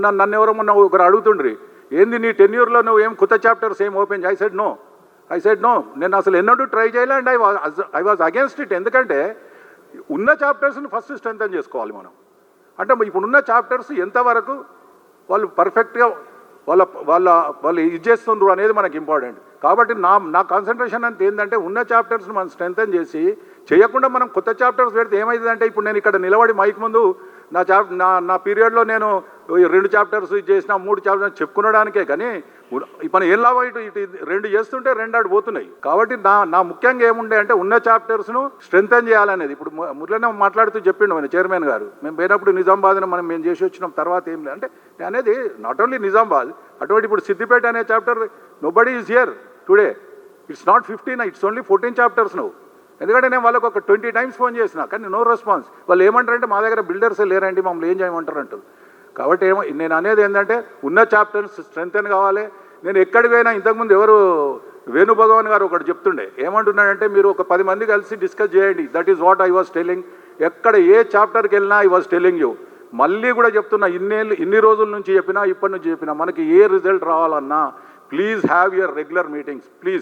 నన్ను ఎవరో మొన్న ఒకరు అడుగుతుండ్రి, ఏంది నీ టెన్యూర్లో నువ్వు ఏం కొత్త చాప్టర్స్ ఏం ఓపెన్? I said no. నేను అసలు ఎన్నడూ ట్రై చేయలే and I was against it. ఎందుకంటే ఉన్న చాప్టర్స్ని ఫస్ట్ స్ట్రెంథన్ చేసుకోవాలి మనం. అంటే ఇప్పుడున్న చాప్టర్స్ ఎంతవరకు వాళ్ళు పర్ఫెక్ట్గా వాళ్ళు ఇది చేస్తుండ్రు అనేది మనకి ఇంపార్టెంట్. కాబట్టి నా కాన్సన్ట్రేషన్ అంత ఏంటంటే ఉన్న చాప్టర్స్ని మనం స్ట్రెంథన్ చేసి చేయకుండా మనం కొత్త చాప్టర్స్ పెడితే ఏమవుతుందంటే, ఇప్పుడు నేను ఇక్కడ నిలబడి మైక్ ముందు నా పీరియడ్లో నేను 2 చాప్టర్స్ చేసిన 3 చాప్టర్స్ చెప్పుకునడానికే, కానీ ఇప్పుడు ఏం లాభం? ఇటు 2 చేస్తుంటే 2 ఆడు పోతున్నాయి. కాబట్టి నా ముఖ్యంగా ఏముండే అంటే ఉన్న చాప్టర్స్ను స్ట్రెంథన్ చేయాలనేది. ఇప్పుడు మురళీనే మాట్లాడుతూ చెప్పిండు మన చైర్మన్ గారు, మేము పోయినప్పుడు నిజామాబాద్ని మేము చేసి వచ్చినాం, తర్వాత ఏం లేదు అంటే అనేది నాట్ ఓన్లీ నిజామాబాద్, అటువంటి ఇప్పుడు సిద్దిపేట అనే chapter nobody is here today. It's not 15, it's only 14 chapters నువ్వు. ఎందుకంటే నేను వాళ్ళకి ఒక 20 టైమ్స్ ఫోన్ చేసిన, కానీ నో రెస్పాన్స్. వాళ్ళు ఏమంటారంటే మా దగ్గర బిల్డర్సే లేరండి, మమ్మల్ని ఏం చేయమంటారు అంటారు. కాబట్టి నేను అనేది ఏంటంటే ఉన్న చాప్టర్స్ స్ట్రెంథన్ కావాలి. నేను ఎక్కడికి పోయినా ఇంతకుముందు ఎవరు వేణుభగవాన్ గారు ఒకటి చెప్తుండే, ఏమంటున్నాడంటే మీరు ఒక 10 మంది కలిసి డిస్కస్ చేయండి. That is what I was telling. ఎక్కడ ఏ చాప్టర్కి వెళ్ళినా ఐ వాజ్ టెల్లింగ్ యూ. మళ్ళీ కూడా చెప్తున్నా, ఇన్ని రోజుల నుంచి చెప్పినా ఇప్పటి నుంచి చెప్పినా, మనకి ఏ రిజల్ట్ రావాలన్నా please have your regular meetings please.